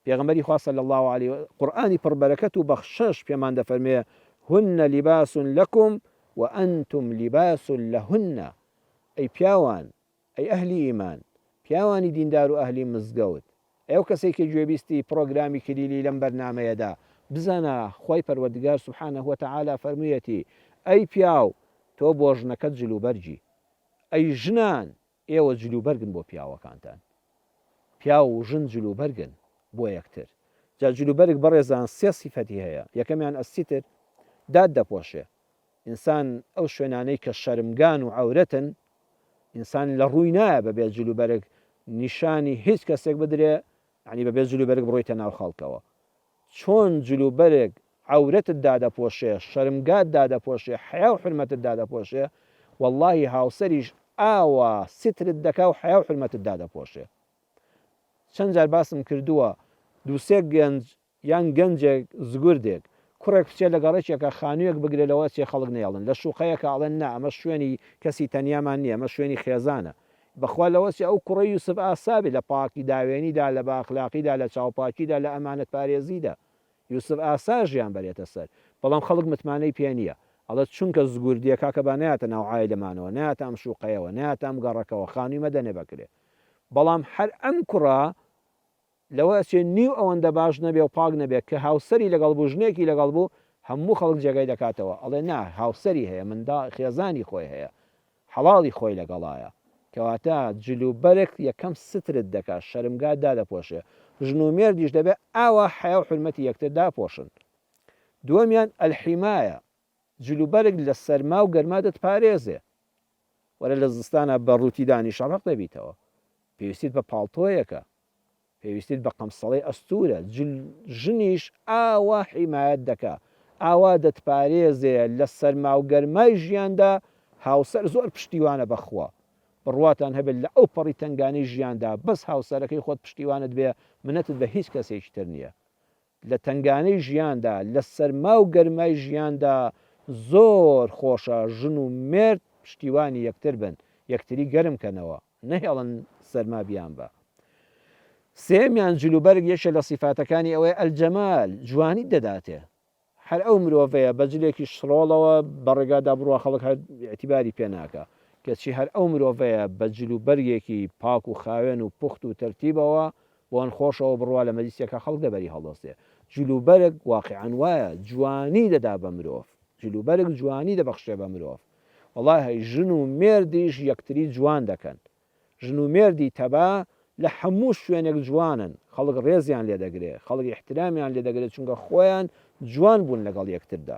پێغەمبەری خوا صلی الله عليه قورئانی پڕبەرەکەت و بەخشەش پێمان دەفەرمێ هن لباس لكم وأنتم لباس لهن. ئەی پیاوان، ئەی ئەهلی ئیمان، پیاوانی دیندار و ئەهلی مزگەوت، ئەو کەسێکی گوێبیستی پرۆگرامی کلیلی لەم بەرنامەیەدا بزانە خۆی پەروەردگار سوبحانه وتعالى فەرموویەتی ئەی پیاو تۆ بۆ ژنەکەت جلوبەرجی، ئەی ژنان ئێوە جلوبەرگن بۆ پیاوەکانتان. پیاو و ژن جلوبەرگن بۆ یەکتر. جا جلوبەرگ بەڕێزان سێ سیفەتی هەیە. یەکەمیان ئەستیتر داد دەپۆشێ. ئینسان ئەو شوێنانەی کە شەرمگان و عەورەتن ئینسان لە ڕووی نایە بەبێ جلوبەرگ نیشانی هیچ کەسێک بدرێ، عنی بەبێ جلوبەرگ بڕۆیتە ناو خەڵکەوە. چۆن جلوبەرگ عەورەتت دادەپۆشێ، شەرمگات دادەپۆشێ، حیا و حرمەتت دادەپۆشێ، وەڵڵاهی هاوسەریش ئاوا سترت دەکا و حیا و حرمەتت دادەپۆشێ. چەند جار باسم کردووە دووسێ گەنج یان گەنجێک زگوردێک کوڕێک بچێت لە گەڕێکێکە خانوویەک بگرێت لەوە چێ خەڵک نێڵن لە شوقەیەکە ئەڵێن نا ئەمە شوێنی کەسی تەنیامان نییە، ئەمە شوێنی خێزانە. بەخوا لەوە چێ ئەو کوڕی یوسف ئاسابی لە پاکی داوێنیدا، لە باخلاقیدا، لە چاوپاکیدا، لە ئەمانەت پارێزیدا یوسف ئاسا ژیان بەرێتە سەر. بەڵام خەڵک متمانەی پێ نییە، ئەڵێت چونکە زگوردیەکە کە با نایەتە ناو عایلەمانەوە، نایەتە ئەم شوقەیەوە، نایەتە ئەم گەڕەکەوە، خانووی مەدەنێ بکرێ. بەڵام هەر ئەم کوڕە لەوە چێ نیو ئەوەندە باش نەبێ و پاک نەبێت کە هاوسەری لەگەڵ بوو، ژنێکی لەگەڵ بوو، هەموو خەڵک جێگای دەکاتەوە، ئەڵێ نا هاوسەری هەیە، مندا خێزانی خۆی هەیە، حەڵاڵی خۆی لەگەڵایە. کەواتە جلوبەرێک یەکەم سترت دەکات، شەرمگات دادەپۆشێ. ژن و مێردیش دەبێت ئاوا حیا و حرمەتی یەکتر داپۆشن. دووەمیان ئەلحیمایە، جلوبەرێک لە سەرما و گەرما دەتپارێزێ. وەرە لە زستانە بە ڕووتیدانی شەڕق دەبیتەوە، پێویستیت بە پاڵتۆیەکە، پێویستیت بە قەمسەڵەی ئەستورە. ژنیش ئاوا حیمایەت دەکا، ئاوا دەتپارێزێ لە سەرما و گەرمای ژیاندا. هاوسەر زۆر پشتیوانە بەخوا، بڕواتان هەبێت لە ئەو پەڕی تنگانی ژیاندا بەس هاوسەرەکەی خۆت پشتیوانت بێ، منەتت بە هیچ کەسێکی تر نییە. لە تنگانەی ژیاندا، لە سەرما و گەرمای ژیاندا زۆر خۆشە ژن و مێرد پشتیوانی یەکتر بن، یەکتری گەرم کەنەوە، نەهێڵن سەرما بیان بە. سێمیان جلوبەرگ یەکێ لە سیفاتەکانی ئەوەیە ئەلجەمال، جوانی دەداتێ. هەر ئەو مرۆڤەیە بەجلێکی شڕۆڵەوە بەڕێگادا بڕوە خەڵک هەر ئێعتیباری پێ ناکە، کەچی هەر ئەو مرۆڤەیە بە جلوبەرگێکی پاک و خاوێن و پوخت و تەرتیبەوە بۆن خۆشەوە بڕوا لە مەجلیسێکە خەڵک دەبەری هەڵدەستێ. جلوبەرگ واقعاً وایە جوانی دەدا بە مرۆڤ، جلوبەرگ جوانی دەبەخشێ بە مرۆڤ. وەڵاهی ژن و مێردیش یەکتری جوان دەکەن. ژن و مێردی تەبا لە هەموو شوێنێک جوانن، خەڵک ڕێزیان لێ دەگرێت، خەڵک احترامیان لێ دەگرێت، چونکە خۆیان جوان بوون لەگەڵ یەکتردا.